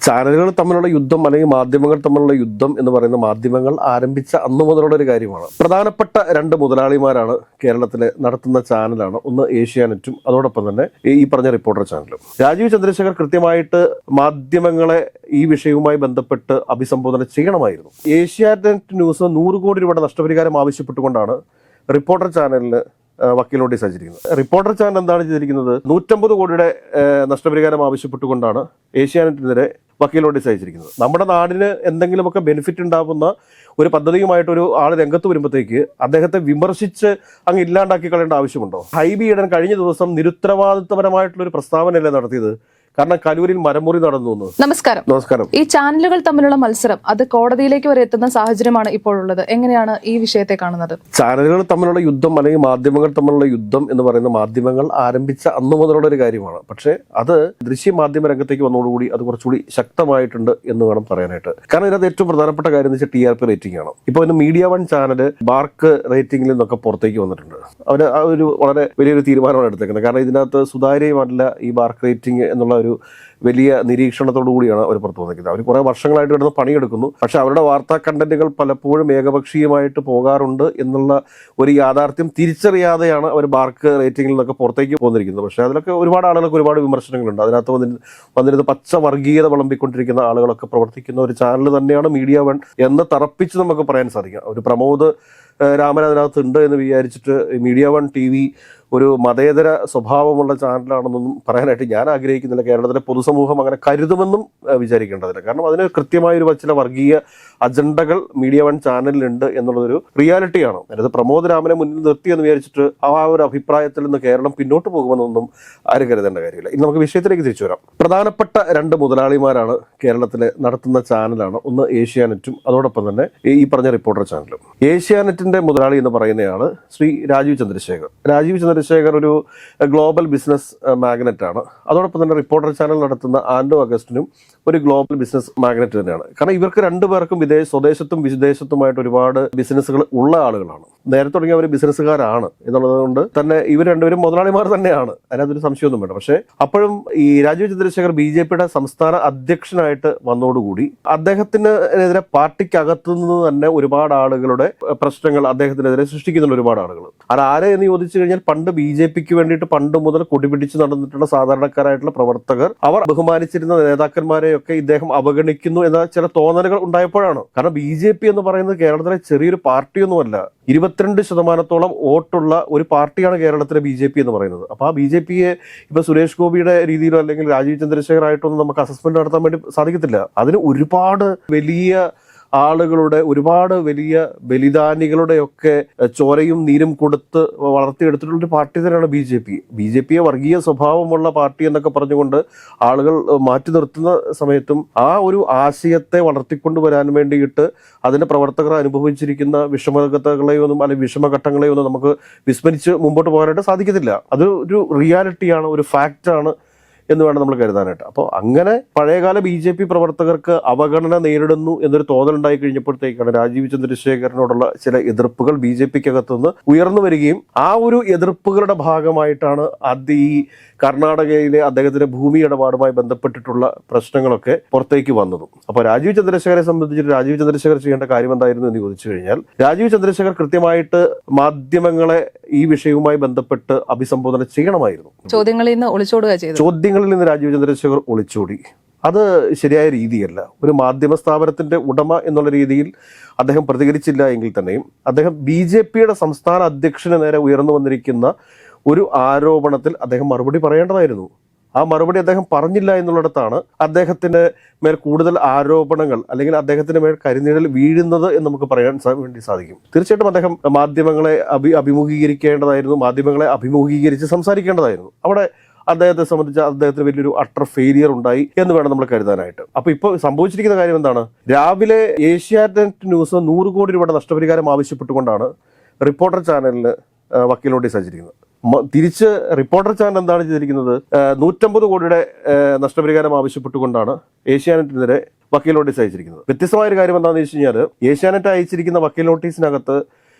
ചാനലുകൾ തമ്മിലുള്ള യുദ്ധം അല്ലെങ്കിൽ മാധ്യമങ്ങൾ തമ്മിലുള്ള യുദ്ധം എന്ന് പറയുന്ന മാധ്യമങ്ങൾ ആരംഭിച്ച അന്നു മുതലുള്ള ഒരു കാര്യമാണ്. പ്രധാനപ്പെട്ട രണ്ട് മുതലാളിമാരാണ് കേരളത്തിലെ നടത്തുന്ന ചാനലാണ്. ഒന്ന് ഏഷ്യാനെറ്റും അതോടൊപ്പം തന്നെ ഈ പറഞ്ഞ റിപ്പോർട്ടർ ചാനലും. രാജീവ് ചന്ദ്രശേഖർ കൃത്യമായിട്ട് മാധ്യമങ്ങളെ ഈ വിഷയവുമായി ബന്ധപ്പെട്ട് അഭിസംബോധന ചെയ്യണമായിരുന്നു. ഏഷ്യാനെറ്റ് ന്യൂസ് 100 കോടി രൂപയുടെ നഷ്ടപരിഹാരം ആവശ്യപ്പെട്ടുകൊണ്ടാണ് റിപ്പോർട്ടർ ചാനലിന് വക്കീൽ നോട്ടീസ് അയച്ചിരിക്കുന്നത്. റിപ്പോർട്ടർ ചാനൽ എന്താണ് ചെയ്തിരിക്കുന്നത്? 150 കോടിയുടെ നഷ്ടപരിഹാരം ആവശ്യപ്പെട്ടുകൊണ്ടാണ് ഏഷ്യാനെറ്റിനെതിരെ വക്കീൽ നോട്ടീസ് അയച്ചിരിക്കുന്നത്. നമ്മുടെ നാടിന് എന്തെങ്കിലുമൊക്കെ ബെനിഫിറ്റ് ഉണ്ടാകുന്ന ഒരു പദ്ധതിയുമായിട്ടൊരു ആൾ രംഗത്ത് വരുമ്പോഴത്തേക്ക് അദ്ദേഹത്തെ വിമർശിച്ച് അങ്ങ് ഇല്ലാണ്ടാക്കി കളയേണ്ട ആവശ്യമുണ്ടോ? ഹൈബി ഈഡൻ കഴിഞ്ഞ ദിവസം നിരുത്തരവാദിത്വപരമായിട്ടുള്ള ഒരു പ്രസ്താവനയല്ലേ നടത്തിയത്? കാരണം കലൂരിൽ മരമുറി നടന്നു. നമസ്കാരം. ഈ ചാനലുകൾ തമ്മിലുള്ള മത്സരം അത് കോടതിയിലേക്ക് വരെ എത്തുന്ന സാഹചര്യമാണ് ഇപ്പോഴുള്ളത്. എങ്ങനെയാണ് ഈ വിഷയത്തെ കാണുന്നത്? ചാനലുകൾ തമ്മിലുള്ള യുദ്ധം അല്ലെങ്കിൽ മാധ്യമങ്ങൾ തമ്മിലുള്ള യുദ്ധം എന്ന് പറയുന്ന മാധ്യമങ്ങൾ ആരംഭിച്ച അന്നു മുതലുള്ള ഒരു കാര്യമാണ്. പക്ഷേ അത് ദൃശ്യ മാധ്യമ രംഗത്തേക്ക് വന്നതോടുകൂടി അത് കുറച്ചുകൂടി ശക്തമായിട്ടുണ്ട് എന്ന് വേണം പറയാനായിട്ട്. കാരണം ഇതിനകത്ത് ഏറ്റവും പ്രധാനപ്പെട്ട കാര്യം എന്ന് വെച്ചാൽ TRP റേറ്റിംഗ് ആണ്. ഇപ്പോൾ ഇന്ന് മീഡിയ വൺ ചാനൽ ബാർക്ക് റേറ്റിംഗിൽ നിന്നൊക്കെ പുറത്തേക്ക് വന്നിട്ടുണ്ട്. അവർ ആ ഒരു വളരെ വലിയൊരു തീരുമാനമാണ് എടുത്തേക്കുന്നത്. കാരണം ഇതിനകത്ത് സുതാര്യമല്ല ഈ ബാർക്ക് റേറ്റിംഗ് എന്നുള്ള ഒരു വലിയ നിരീക്ഷണത്തോടു കൂടിയാണ് അവർ പുറത്തു വന്നിരിക്കുന്നത്. അവർ കുറെ വർഷങ്ങളായിട്ട് കിടന്ന് പണിയെടുക്കുന്നു. പക്ഷെ അവരുടെ വാർത്താ കണ്ടന്റുകൾ പലപ്പോഴും ഏകപക്ഷീയമായിട്ട് പോകാറുണ്ട് എന്നുള്ള ഒരു യാഥാർത്ഥ്യം തിരിച്ചറിയാതെയാണ് അവർ ബാർക്ക് റേറ്റിംഗിൽ നിന്നൊക്കെ പുറത്തേക്ക് പോന്നിരിക്കുന്നത്. പക്ഷെ അതിലൊക്കെ ഒരുപാട് ആളുകൾക്ക് ഒരുപാട് വിമർശനങ്ങളുണ്ട്. അതിനകത്ത് വന്നിരുന്ന പച്ച വർഗീയത വിളമ്പിക്കൊണ്ടിരിക്കുന്ന ആളുകളൊക്കെ പ്രവർത്തിക്കുന്ന ഒരു ചാനൽ തന്നെയാണ് മീഡിയ വൺ എന്ന് തറപ്പിച്ച് നമുക്ക് പറയാൻ സാധിക്കാം. ഒരു പ്രമോദ് രാമൻ അതിനകത്ത് ഉണ്ട് എന്ന് വിചാരിച്ചിട്ട് മീഡിയ വൺ TV ഒരു മതേതര സ്വഭാവമുള്ള ചാനലാണെന്നൊന്നും പറയാനായിട്ട് ഞാൻ ആഗ്രഹിക്കുന്നില്ല. കേരളത്തിലെ പൊതുസമൂഹം അങ്ങനെ കരുതുമെന്നും വിചാരിക്കേണ്ടതില്ല. കാരണം അതിന് കൃത്യമായൊരു ചില വർഗീയ അജണ്ടകൾ മീഡിയ വൺ ചാനലിലുണ്ട് എന്നുള്ളതൊരു റിയാലിറ്റിയാണ്. അതായത് പ്രമോദ് രാമനെ മുന്നിൽ നിർത്തിയെന്ന് വിചാരിച്ചിട്ട് ആ ഒരു അഭിപ്രായത്തിൽ നിന്ന് കേരളം പിന്നോട്ട് പോകുമെന്നൊന്നും ആരും കരുതേണ്ട കാര്യമില്ല. ഇനി നമുക്ക് വിഷയത്തിലേക്ക് തിരിച്ചു വരാം. പ്രധാനപ്പെട്ട രണ്ട് മുതലാളിമാരാണ് കേരളത്തിലെ നടത്തുന്ന ചാനലാണ്. ഒന്ന് ഏഷ്യാനെറ്റും അതോടൊപ്പം തന്നെ ഈ പറഞ്ഞ റിപ്പോർട്ടർ ചാനലും. ഏഷ്യാനെറ്റിന്റെ മുതലാളി എന്ന് പറയുന്നയാള് ശ്രീ രാജീവ് ചന്ദ്രശേഖർ ഒരു ഗ്ലോബൽ ബിസിനസ് മാഗ്നറ്റ് ആണ്. അതോടൊപ്പം തന്നെ റിപ്പോർട്ടർ ചാനൽ നടത്തുന്ന ആൻഡോ അഗസ്റ്റിനും ഒരു ഗ്ലോബൽ ബിസിനസ് മാഗ്നറ്റ് തന്നെയാണ്. കാരണം ഇവർക്ക് രണ്ടുപേർക്കും സ്വദേശത്തും വിദേശത്തുമായിട്ട് ഒരുപാട് ബിസിനസ്സുകൾ ഉള്ള ആളുകളാണ്. നേരത്തെ തുടങ്ങിയ അവർ ബിസിനസ്സുകാരാണ് എന്നുള്ളത് കൊണ്ട് തന്നെ ഇവർ രണ്ടുപേരും മുതലാളിമാർ തന്നെയാണ്. അതിനകത്തൊരു സംശയമൊന്നും വേണ്ട. പക്ഷേ അപ്പോഴും ഈ രാജീവ് ചന്ദ്രശേഖർ BJPയുടെ സംസ്ഥാന അധ്യക്ഷനായിട്ട് വന്നതോടുകൂടി അദ്ദേഹത്തിനെതിരെ പാർട്ടിക്കകത്തുനിന്ന് തന്നെ ഒരുപാട് ആളുകളുടെ പ്രശ്നങ്ങൾ അദ്ദേഹത്തിനെതിരെ സൃഷ്ടിക്കുന്നുണ്ട് ഒരുപാട് ആളുകൾ. അതാരെ എന്ന് ചോദിച്ചു കഴിഞ്ഞാൽ പണ്ട് BJPക്ക് വേണ്ടിയിട്ട് പണ്ട് മുതൽ കൊടിപിടിച്ച് നടന്നിട്ടുള്ള സാധാരണക്കാരായിട്ടുള്ള പ്രവർത്തകർ അവർ ബഹുമാനിച്ചിരുന്ന നേതാക്കന്മാരെയൊക്കെ ഇദ്ദേഹം അവഗണിക്കുന്നു എന്ന ചില തോന്നലുകൾ ഉണ്ടായപ്പോഴാണ്. കാരണം BJP എന്ന് പറയുന്നത് കേരളത്തിലെ ചെറിയൊരു പാർട്ടിയൊന്നുമല്ല. 22% വോട്ടുള്ള ഒരു പാർട്ടിയാണ് കേരളത്തിലെ BJP എന്ന് പറയുന്നത്. അപ്പൊ ആ BJPയെ ഇപ്പൊ സുരേഷ് ഗോപിയുടെ രീതിയിലോ അല്ലെങ്കിൽ രാജീവ് ചന്ദ്രശേഖർ ആയിട്ടൊന്നും നമുക്ക് അസസ്മെന്റ് നടത്താൻ വേണ്ടി സാധിക്കത്തില്ല. അതിന് ഒരുപാട് വലിയ ആളുകളുടെ ഒരുപാട് വലിയ ബലിദാനികളുടെയൊക്കെ ചോരയും നീരും കൊടുത്ത് വളർത്തിയെടുത്തിട്ടുള്ള ഒരു പാർട്ടി തന്നെയാണ് BJPയെ വർഗീയ സ്വഭാവമുള്ള പാർട്ടി എന്നൊക്കെ പറഞ്ഞുകൊണ്ട് ആളുകൾ മാറ്റി നിർത്തുന്ന സമയത്തും ആ ഒരു ആശയത്തെ വളർത്തിക്കൊണ്ടുവരാൻ വേണ്ടിയിട്ട് അതിന്റെ പ്രവർത്തകർ അനുഭവിച്ചിരിക്കുന്ന വിഷമഘട്ടങ്ങളെയൊന്നും അല്ലെങ്കിൽ വിഷമഘട്ടങ്ങളെയൊന്നും നമുക്ക് വിസ്മരിച്ച് മുമ്പോട്ട് പോകാനായിട്ട് സാധിക്കത്തില്ല. അത് ഒരു റിയാലിറ്റിയാണ്, ഒരു ഫാക്റ്റാണ് എന്ന് വേണം നമ്മൾ കരുതാനായിട്ട്. അപ്പോൾ അങ്ങനെ പഴയകാല BJP പ്രവർത്തകർക്ക് അവഗണന നേരിടുന്നു എന്നൊരു തോന്നലുണ്ടായി കഴിഞ്ഞപ്പോഴത്തേക്കാണ് രാജീവ് ചന്ദ്രശേഖരനോടുള്ള ചില എതിർപ്പുകൾ BJPക്കകത്തുനിന്ന് ഉയർന്നു വരികയും ആ ഒരു എതിർപ്പുകളുടെ ഭാഗമായിട്ടാണ് ഈ കർണാടകയിലെ അദ്ദേഹത്തിന്റെ ഭൂമി ഇടപാടുമായി ബന്ധപ്പെട്ടിട്ടുള്ള പ്രശ്നങ്ങളൊക്കെ പുറത്തേക്ക് വന്നതും. അപ്പോൾ രാജീവ് ചന്ദ്രശേഖരെ സംബന്ധിച്ചിട്ട് രാജീവ് ചന്ദ്രശേഖർ ചെയ്യേണ്ട കാര്യം എന്തായിരുന്നു എന്ന് ചോദിച്ചു കഴിഞ്ഞാൽ രാജീവ് ചന്ദ്രശേഖർ കൃത്യമായിട്ട് മാധ്യമങ്ങളെ ഈ വിഷയവുമായി ബന്ധപ്പെട്ട് അഭിസംബോധന ചെയ്യണമായിരുന്നു. ചോദ്യങ്ങളിൽ നിന്ന് രാജീവ് ചന്ദ്രശേഖർ ഒളിച്ചോടി. അത് ശരിയായ രീതിയല്ല. ഒരു മാധ്യമ സ്ഥാപനത്തിന്റെ ഉടമ എന്നുള്ള രീതിയിൽ അദ്ദേഹം പ്രതികരിച്ചില്ല എങ്കിൽ തന്നെയും അദ്ദേഹം BJPയുടെ സംസ്ഥാന അധ്യക്ഷന് നേരെ ഉയർന്നു വന്നിരിക്കുന്ന ഒരു ആരോപണത്തിൽ അദ്ദേഹം മറുപടി പറയേണ്ടതായിരുന്നു. ആ മറുപടി അദ്ദേഹം പറഞ്ഞില്ല എന്നുള്ളിടത്താണ് അദ്ദേഹത്തിന്റെ മേൽ കൂടുതൽ ആരോപണങ്ങൾ അല്ലെങ്കിൽ അദ്ദേഹത്തിന്റെ മേൽ കരിനിഴൽ വീഴുന്നത് എന്ന് നമുക്ക് പറയാൻ വേണ്ടി സാധിക്കും. തീർച്ചയായിട്ടും അദ്ദേഹം മാധ്യമങ്ങളെ അഭിമുഖീകരിക്കേണ്ടതായിരുന്നു. മാധ്യമങ്ങളെ അഭിമുഖീകരിച്ച് സംസാരിക്കേണ്ടതായിരുന്നു. അവിടെ അദ്ദേഹത്തെ സംബന്ധിച്ച് അദ്ദേഹത്തിന് വലിയൊരു അട്ടർ ഫെയിലിയർ ഉണ്ടായി എന്ന് വേണം നമ്മൾ കരുതാനായിട്ട്. അപ്പൊ ഇപ്പൊ സംഭവിച്ചിരിക്കുന്ന കാര്യം എന്താണ്? രാവിലെ ഏഷ്യാനെറ്റ് ന്യൂസ് 100 കോടി രൂപയുടെ നഷ്ടപരിഹാരം ആവശ്യപ്പെട്ടുകൊണ്ടാണ് റിപ്പോർട്ടർ ചാനലിന് വക്കീൽ നോട്ടീസ് അയച്ചിരിക്കുന്നത്. തിരിച്ച് റിപ്പോർട്ടർ ചാനൽ എന്താണ് ചെയ്തിരിക്കുന്നത്? 150 കോടിയുടെ നഷ്ടപരിഹാരം ആവശ്യപ്പെട്ടുകൊണ്ടാണ് ഏഷ്യാനെറ്റിനെതിരെ വക്കീൽ നോട്ടീസ് അയച്ചിരിക്കുന്നത്. വ്യത്യസ്തമായ ഒരു കാര്യം എന്താണെന്ന് വെച്ച് കഴിഞ്ഞാൽ ഏഷ്യാനെറ്റ് അയച്ചിരിക്കുന്ന വക്കീൽ നോട്ടീസിനകത്ത്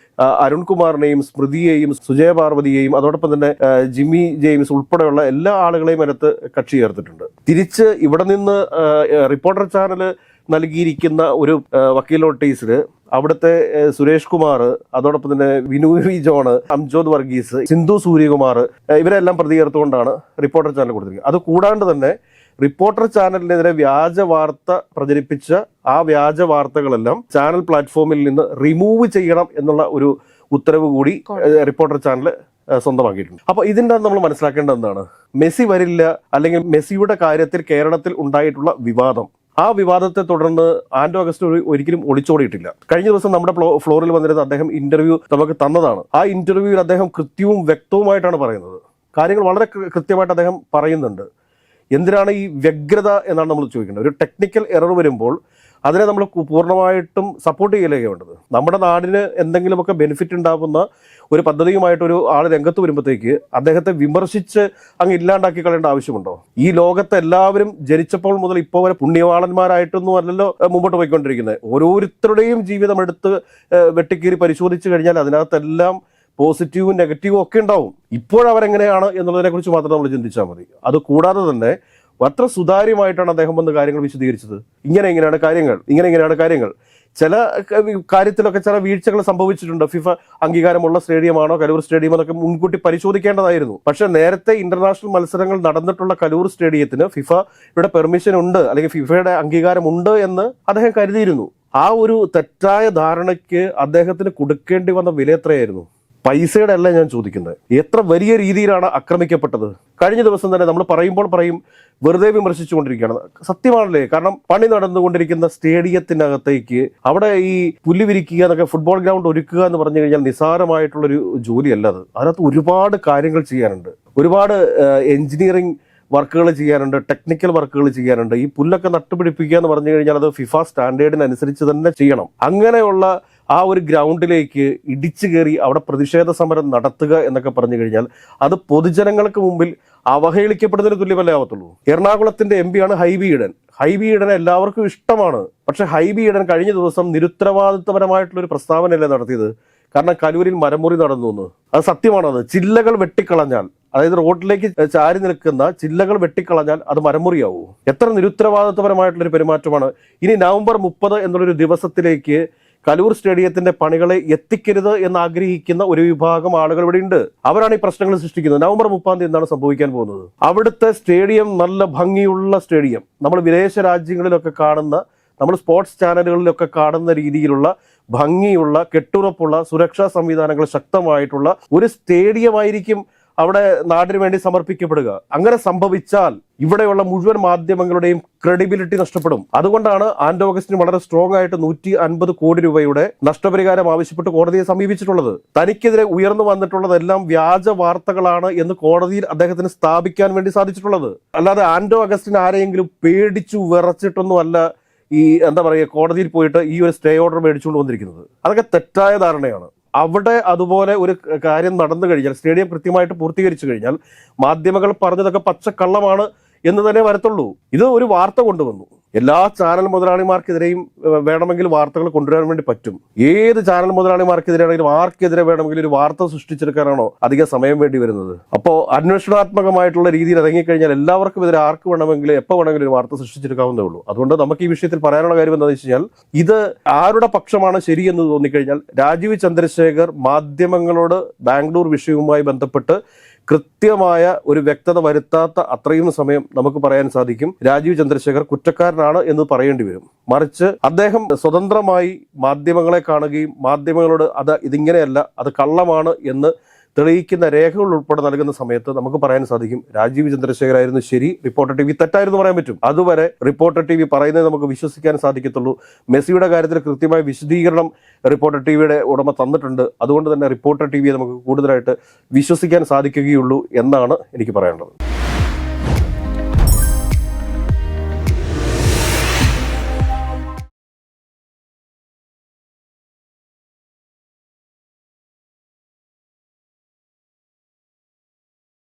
അരുൺകുമാറിനെയും സ്മൃതിയെയും സുജയ പാർവതിയെയും അതോടൊപ്പം തന്നെ ജിമ്മി ജെയിംസ് ഉൾപ്പെടെയുള്ള എല്ലാ ആളുകളെയും അതിനകത്ത് കക്ഷി ചേർത്തിട്ടുണ്ട്. തിരിച്ച് ഇവിടെ നിന്ന് റിപ്പോർട്ടർ ചാനൽ നൽകിയിരിക്കുന്ന ഒരു വക്കീൽ നോട്ടീസിൽ അവിടുത്തെ സുരേഷ് കുമാർ, അതോടൊപ്പം തന്നെ വിനു വി ജോൺ, അംജോദ് വർഗീസ്, സിന്ധു സൂര്യകുമാർ ഇവരെല്ലാം പ്രതി ചേർത്തുകൊണ്ടാണ് റിപ്പോർട്ടർ ചാനൽ കൊടുത്തിരിക്കുന്നത്. അത് കൂടാണ്ട് തന്നെ റിപ്പോർട്ടർ ചാനലിനെതിരെ വ്യാജ വാർത്ത പ്രചരിപ്പിച്ച ആ വ്യാജ വാർത്തകളെല്ലാം ചാനൽ പ്ലാറ്റ്ഫോമിൽ നിന്ന് റിമൂവ് ചെയ്യണം എന്നുള്ള ഒരു ഉത്തരവ് കൂടി റിപ്പോർട്ടർ ചാനൽ സ്വന്തമാക്കിയിട്ടുണ്ട്. അപ്പൊ ഇതിന്റെ നമ്മൾ മനസ്സിലാക്കേണ്ടത് എന്താണ്? മെസ്സി വരില്ല, അല്ലെങ്കിൽ മെസ്സിയുടെ കാര്യത്തിൽ കേരളത്തിൽ ഉണ്ടായിട്ടുള്ള വിവാദം, ആ വിവാദത്തെ തുടർന്ന് ആന്റോ അഗസ്റ്റ് ഒരിക്കലും ഒളിച്ചോടിയിട്ടില്ല. കഴിഞ്ഞ ദിവസം നമ്മുടെ ഫ്ലോറിൽ വന്നിരുന്ന അദ്ദേഹം ഇന്റർവ്യൂ നമുക്ക് തന്നതാണ്. ആ ഇന്റർവ്യൂവിൽ അദ്ദേഹം കൃത്യവും വ്യക്തവുമായിട്ടാണ് പറയുന്നത്. കാര്യങ്ങൾ വളരെ കൃത്യമായിട്ട് അദ്ദേഹം പറയുന്നുണ്ട്. എന്തിനാണ് ഈ വ്യഗ്രത എന്നാണ് നമ്മൾ ചോദിക്കേണ്ടത്. ഒരു ടെക്നിക്കൽ എറർ വരുമ്പോൾ അതിനെ നമ്മൾ പൂർണ്ണമായിട്ടും സപ്പോർട്ട് ചെയ്യലേ വേണ്ടത്. നമ്മുടെ നാടിന് എന്തെങ്കിലുമൊക്കെ ബെനിഫിറ്റ് ഉണ്ടാകുന്ന ഒരു പദ്ധതിയുമായിട്ടൊരു ആൾ രംഗത്ത് വരുമ്പോഴത്തേക്ക് അദ്ദേഹത്തെ വിമർശിച്ച് അങ്ങ് ഇല്ലാണ്ടാക്കി കളയേണ്ട ആവശ്യമുണ്ടോ? ഈ ലോകത്തെ എല്ലാവരും ജനിച്ചപ്പോൾ മുതൽ ഇപ്പോൾ വരെ പുണ്യവാളന്മാരായിട്ടൊന്നും അല്ലല്ലോ മുമ്പോട്ട് പോയിക്കൊണ്ടിരിക്കുന്നത്. ഓരോരുത്തരുടെയും ജീവിതം എടുത്ത് വെട്ടിക്കീറി പരിശോധിച്ചു കഴിഞ്ഞാൽ അതിനകത്തെല്ലാം പോസിറ്റീവും നെഗറ്റീവും ഒക്കെ ഉണ്ടാവും. ഇപ്പോഴവരെങ്ങനെയാണ് എന്നുള്ളതിനെ കുറിച്ച് മാത്രം നമ്മൾ ചിന്തിച്ചാൽ മതി. അത് കൂടാതെ തന്നെ അത്ര സുതാര്യമായിട്ടാണ് അദ്ദേഹം വന്ന് കാര്യങ്ങൾ വിശദീകരിച്ചത്. ഇങ്ങനെയാണ് കാര്യങ്ങൾ. ചില കാര്യത്തിലൊക്കെ ചില വീഴ്ചകൾ സംഭവിച്ചിട്ടുണ്ട്. ഫിഫ അംഗീകാരമുള്ള സ്റ്റേഡിയമാണോ കലൂർ സ്റ്റേഡിയം എന്നൊക്കെ മുൻകൂട്ടി പരിശോധിക്കേണ്ടതായിരുന്നു. പക്ഷെ നേരത്തെ ഇന്റർനാഷണൽ മത്സരങ്ങൾ നടന്നിട്ടുള്ള കലൂർ സ്റ്റേഡിയത്തിന് ഫിഫയുടെ പെർമിഷൻ ഉണ്ട്, അല്ലെങ്കിൽ ഫിഫയുടെ അംഗീകാരമുണ്ട് എന്ന് അദ്ദേഹം കരുതിയിരുന്നു. ആ ഒരു തെറ്റായ ധാരണയ്ക്ക് അദ്ദേഹത്തിന് കൊടുക്കേണ്ടി വന്ന വില എത്രയായിരുന്നു? പൈസയുടെ അല്ല ഞാൻ ചോദിക്കുന്നത്, എത്ര വലിയ രീതിയിലാണ് ആക്രമിക്കപ്പെട്ടത്. കഴിഞ്ഞ ദിവസം തന്നെ നമ്മൾ പറയും വെറുതെ വിമർശിച്ചുകൊണ്ടിരിക്കുകയാണ്. സത്യമാണല്ലേ? കാരണം പണി നടന്നുകൊണ്ടിരിക്കുന്ന സ്റ്റേഡിയത്തിനകത്തേക്ക് അവിടെ ഈ പുല്ല് വിരിക്കുക എന്നൊക്കെ, ഫുട്ബോൾ ഗ്രൗണ്ട് ഒരുക്കുക എന്ന് പറഞ്ഞു കഴിഞ്ഞാൽ നിസ്സാരമായിട്ടുള്ളൊരു ജോലിയല്ല അത്. അതിനകത്ത് ഒരുപാട് കാര്യങ്ങൾ ചെയ്യാനുണ്ട്, ഒരുപാട് എഞ്ചിനീയറിംഗ് വർക്കുകൾ ചെയ്യാനുണ്ട്, ടെക്നിക്കൽ വർക്കുകൾ ചെയ്യാനുണ്ട്. ഈ പുല്ലൊക്കെ നട്ടുപിടിപ്പിക്കുക എന്ന് പറഞ്ഞു കഴിഞ്ഞാൽ അത് ഫിഫ സ്റ്റാൻഡേർഡിനനുസരിച്ച് തന്നെ ചെയ്യണം. അങ്ങനെയുള്ള ആ ഒരു ഗ്രൗണ്ടിലേക്ക് ഇടിച്ചു കയറി അവിടെ പ്രതിഷേധ സമരം നടത്തുക എന്നൊക്കെ പറഞ്ഞു കഴിഞ്ഞാൽ അത് പൊതുജനങ്ങൾക്ക് മുമ്പിൽ അവഹേളിക്കപ്പെടുന്നതിന് തുല്യമല്ലേ ആവത്തുള്ളൂ. എറണാകുളത്തിന്റെ MP ആണ് ഹൈബി ഈഡൻ എല്ലാവർക്കും ഇഷ്ടമാണ്. പക്ഷെ ഹൈബി ഈഡൻ കഴിഞ്ഞ ദിവസം നിരുത്തരവാദിത്തപരമായിട്ടുള്ളൊരു പ്രസ്താവനയല്ലേ നടത്തിയത്? കാരണം കലൂരിൽ മരമുറി നടന്നു എന്ന്. അത് സത്യമാണത്. ചില്ലകൾ വെട്ടിക്കളഞ്ഞാൽ, അതായത് റോഡിലേക്ക് ചാരി നിൽക്കുന്ന ചില്ലകൾ വെട്ടിക്കളഞ്ഞാൽ അത് മരമുറിയാവൂ? എത്ര നിരുത്തരവാദിത്തപരമായിട്ടുള്ളൊരു പെരുമാറ്റമാണ്. ഇനി നവംബർ 30 എന്നുള്ളൊരു ദിവസത്തിലേക്ക് കലൂർ സ്റ്റേഡിയത്തിന്റെ പണികളെ എത്തിക്കരുത് എന്ന് ആഗ്രഹിക്കുന്ന ഒരു വിഭാഗം ആളുകൾ ഇവിടെ ഉണ്ട്. അവരാണ് ഈ പ്രശ്നങ്ങൾ സൃഷ്ടിക്കുന്നത്. നവംബർ 30 എന്താണ് സംഭവിക്കാൻ പോകുന്നത്? അവിടുത്തെ സ്റ്റേഡിയം നല്ല ഭംഗിയുള്ള സ്റ്റേഡിയം, നമ്മൾ വിദേശ രാജ്യങ്ങളിലൊക്കെ കാണുന്ന, നമ്മൾ സ്പോർട്സ് ചാനലുകളിലൊക്കെ കാണുന്ന രീതിയിലുള്ള ഭംഗിയുള്ള, കെട്ടുറപ്പുള്ള, സുരക്ഷാ സംവിധാനങ്ങൾ ശക്തമായിട്ടുള്ള ഒരു സ്റ്റേഡിയമായിരിക്കും അവിടെ നാടിന് വേണ്ടി സമർപ്പിക്കപ്പെടുക. അങ്ങനെ സംഭവിച്ചാൽ ഇവിടെയുള്ള മുഴുവൻ മാധ്യമങ്ങളുടെയും ക്രെഡിബിലിറ്റി നഷ്ടപ്പെടും. അതുകൊണ്ടാണ് ആന്റോ അഗസ്റ്റിന് വളരെ സ്ട്രോങ് ആയിട്ട് 150 കോടി രൂപയുടെ നഷ്ടപരിഹാരം ആവശ്യപ്പെട്ട് കോടതിയെ സമീപിച്ചിട്ടുള്ളത്. തനിക്കെതിരെ ഉയർന്നു വന്നിട്ടുള്ളതെല്ലാം വ്യാജ വാർത്തകളാണ് എന്ന് കോടതിയിൽ അദ്ദേഹത്തിന് സ്ഥാപിക്കാൻ വേണ്ടി സാധിച്ചിട്ടുള്ളത്. അല്ലാതെ ആന്റോ അഗസ്റ്റിന് ആരെയെങ്കിലും പേടിച്ചു വിറച്ചിട്ടൊന്നും അല്ല ഈ കോടതിയിൽ പോയിട്ട് ഈ ഒരു സ്റ്റേ ഓർഡർ മേടിച്ചുകൊണ്ട് വന്നിരിക്കുന്നത്. അതൊക്കെ തെറ്റായ ധാരണയാണ്. അവിടെ അതുപോലെ ഒരു കാര്യം നടന്നു കഴിഞ്ഞാൽ, സ്റ്റേഡിയം കൃത്യമായിട്ട് പൂർത്തീകരിച്ചു കഴിഞ്ഞാൽ മാധ്യമങ്ങൾ പറഞ്ഞതൊക്കെ പച്ചക്കള്ളമാണ് എന്ന് തന്നെ വരത്തുള്ളൂ. ഇത് ഒരു വാർത്ത കൊണ്ടുവന്നു. എല്ലാ ചാനൽ മുതലാളിമാർക്കെതിരെയും വേണമെങ്കിൽ വാർത്തകൾ കൊണ്ടുവരാൻ വേണ്ടി പറ്റും. ഏത് ചാനൽ മുതലാളിമാർക്കെതിരെയാണെങ്കിലും ആർക്കെതിരെ വേണമെങ്കിലും ഒരു വാർത്ത സൃഷ്ടിച്ചെടുക്കാനാണോ അധിക സമയം വേണ്ടി വരുന്നത്? അപ്പോൾ അന്വേഷണാത്മകമായിട്ടുള്ള രീതിയിൽ ഇറങ്ങിക്കഴിഞ്ഞാൽ എല്ലാവർക്കും എതിരെ ആർക്ക് വേണമെങ്കിലും എപ്പോൾ വേണമെങ്കിലും ഒരു വാർത്ത സൃഷ്ടിച്ചെടുക്കാവുന്നേ ഉള്ളൂ. അതുകൊണ്ട് നമുക്ക് ഈ വിഷയത്തിൽ പറയാനുള്ള കാര്യം എന്താണെന്ന് വെച്ച് കഴിഞ്ഞാൽ, ഇത് ആരുടെ പക്ഷമാണ് ശരിയെന്ന് തോന്നിക്കഴിഞ്ഞാൽ രാജീവ് ചന്ദ്രശേഖർ മാധ്യമങ്ങളോട് ബാംഗ്ലൂർ വിഷയവുമായി ബന്ധപ്പെട്ട് കൃത്യമായ ഒരു വ്യക്തത വരുത്താത്ത അത്രയും സമയം നമുക്ക് പറയാൻ സാധിക്കും രാജീവ് ചന്ദ്രശേഖർ കുറ്റക്കാരനാണ് എന്ന് പറയേണ്ടി വരും. മറിച്ച് അദ്ദേഹം സ്വതന്ത്രമായി മാധ്യമങ്ങളെ കാണുകയും മാധ്യമങ്ങളോട് ഇതിങ്ങനെയല്ല, അത് കള്ളമാണ് എന്ന് തെളിയിക്കുന്ന രേഖകൾ ഉൾപ്പെടെ നൽകുന്ന സമയത്ത് നമുക്ക് പറയാൻ സാധിക്കും രാജീവ് ചന്ദ്രശേഖർ ആയിരുന്നു ശരി, റിപ്പോർട്ടർ TV തെറ്റായിരുന്നു പറയാൻ പറ്റും. അതുവരെ റിപ്പോർട്ടർ TV പറയുന്നത് നമുക്ക് വിശ്വസിക്കാൻ സാധിക്കത്തുള്ളൂ. മെസ്സിയുടെ കാര്യത്തിൽ കൃത്യമായ വിശദീകരണം റിപ്പോർട്ടർ TVയുടെ ഉടമ തന്നിട്ടുണ്ട്. അതുകൊണ്ട് തന്നെ റിപ്പോർട്ടർ TVയെ നമുക്ക് കൂടുതലായിട്ട് വിശ്വസിക്കാൻ സാധിക്കുകയുള്ളൂ എന്നാണ് എനിക്ക് പറയാനുള്ളത്.